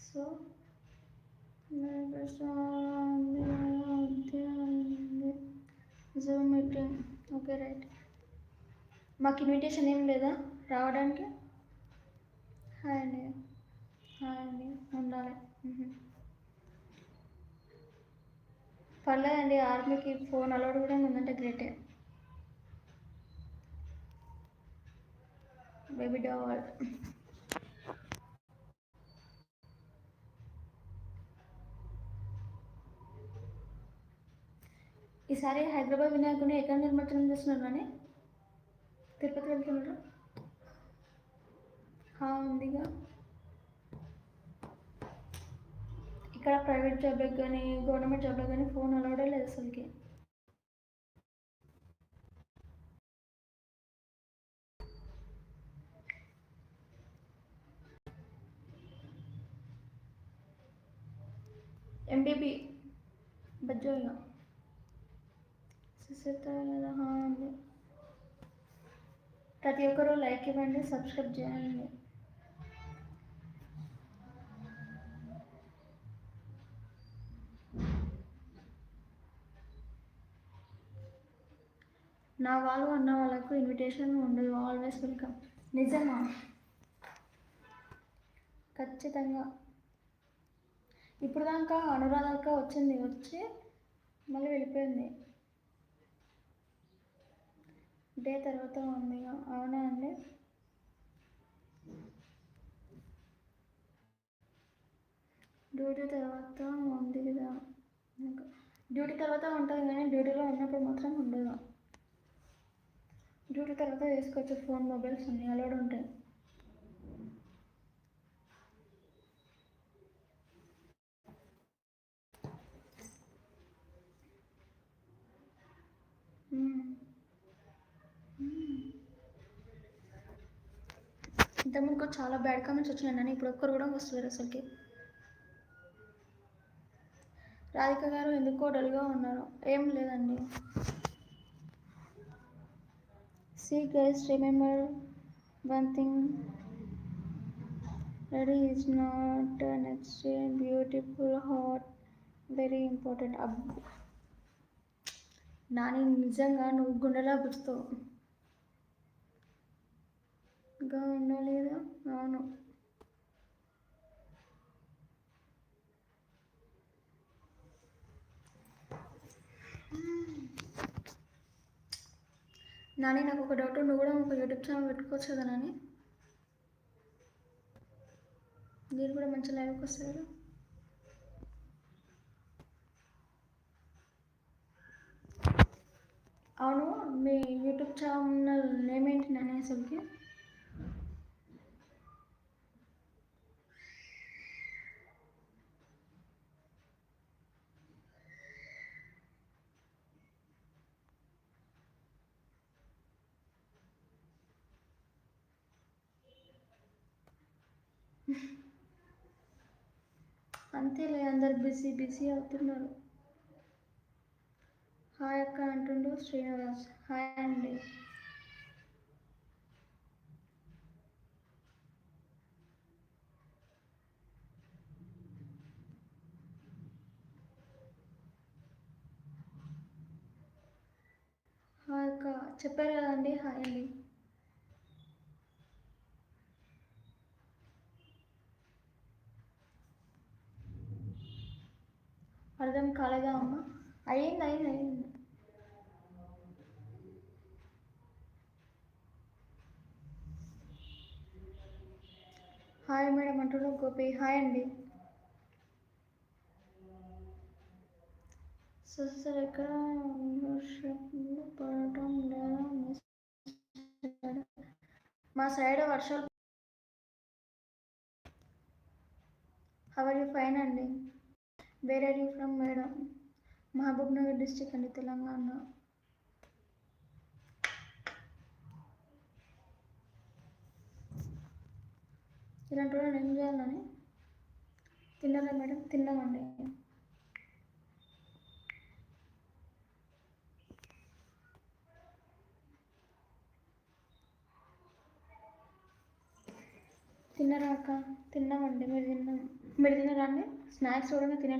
So Zoom meeting. Okay right. మాకు invitation ఏం లేదా రావడానికి? హాయ్ అండి. హాయ్ అండి. ఉండాలి. పర్లేదండి, ఆర్మీకి ఫోన్ అలౌడ్ కూడా ఉందంటే గ్రేటే. Baby doll. ఈసారి హైదరాబాద్ వినాయకుని ఎక్కడ నిర్మించడం చేస్తున్నారు కానీ తిరుపతి వెళ్తున్నారు. ఉందిగా. ఇక్కడ ప్రైవేట్ జాబ్లకు కానీ గవర్నమెంట్ జాబ్లకు కానీ ఫోన్ అలౌడే లేదు అసలుకి. ఎంబీబీ బజ్జోగా అండి. ప్రతి ఒక్కరూ లైక్ ఇవ్వండి, సబ్స్క్రైబ్ చేయండి. నా వాళ్ళు అన్న వాళ్ళకు ఇన్విటేషన్ ఉండదు, ఆల్వేస్ వెల్కమ్. నిజమా? ఖచ్చితంగా. ఇప్పుడు దాకా అనురాధక వచ్చింది, వచ్చి మళ్ళీ వెళ్ళిపోయింది. డే తర్వాత ఉంది. అవునా అండి? డ్యూటీ తర్వాత ఉంది కదా. డ్యూటీ తర్వాత ఉంటుంది కానీ డ్యూటీలో ఉన్నప్పుడు మాత్రం ఉండదు. డ్యూటీ తర్వాత వేసుకోవచ్చు, ఫోన్ మొబైల్స్ అన్నీ అలౌడ్ ఉంటాయి. ఇంతకుముందుకు చాలా బ్యాడ్ కామెంట్స్ వచ్చినాయని ఇప్పుడు ఒక్కరు కూడా వస్తున్నారు అసలుకి. రాధిక గారు ఎందుకో డల్గా ఉన్నారు. ఏం లేదండి. See guys, remember one thing, ready is not an extreme, beautiful, hot, very important. Nani నిజంగా నువ్వు గుండెలా గుర్తావు గా ఉండలేదా? అవును. నాని నాకు ఒక డౌట్, నువ్వు కూడా ఒక యూట్యూబ్ ఛానల్ పెట్టుకోవచ్చు కదా నాని? మీరు కూడా మంచి లైవ్కి వస్తారు. అవును, మీ యూట్యూబ్ ఛానల్ నేమ్ ఏంటి నాని అసలుకి? అంతేలే, అందరు బిజీ బిజీ అవుతున్నారు. హాయ్ అక్క అంటుండు శ్రీనివాస్. హాయ్ అండి. హాయ్ అక్క చెప్పారు కదండి. హాయ్ అండి. అర్థం కాలేదా అమ్మ? అయ్యింది అయ్యింది అయ్యింది. హాయ్ మేడం అంటున్నాడు గోపి. హాయ్ అండి. సార్ ఎక్కడ పడటం లేదా? మా సైడ్ వర్షాలు. How are you? ఫైన్ అండి. Where are you from madam? Mahabubnagar district అండి, తెలంగాణ. ఇలాంటి వాళ్ళు ఏం చేయాలని? తిన్నారా మేడం? తిన్నామండి. తిన్నారా అక్క? తిన్నామండి. మీరు తిన్నాం. మీరు తినరా అండి? స్నాక్స్ చూడంగా తినే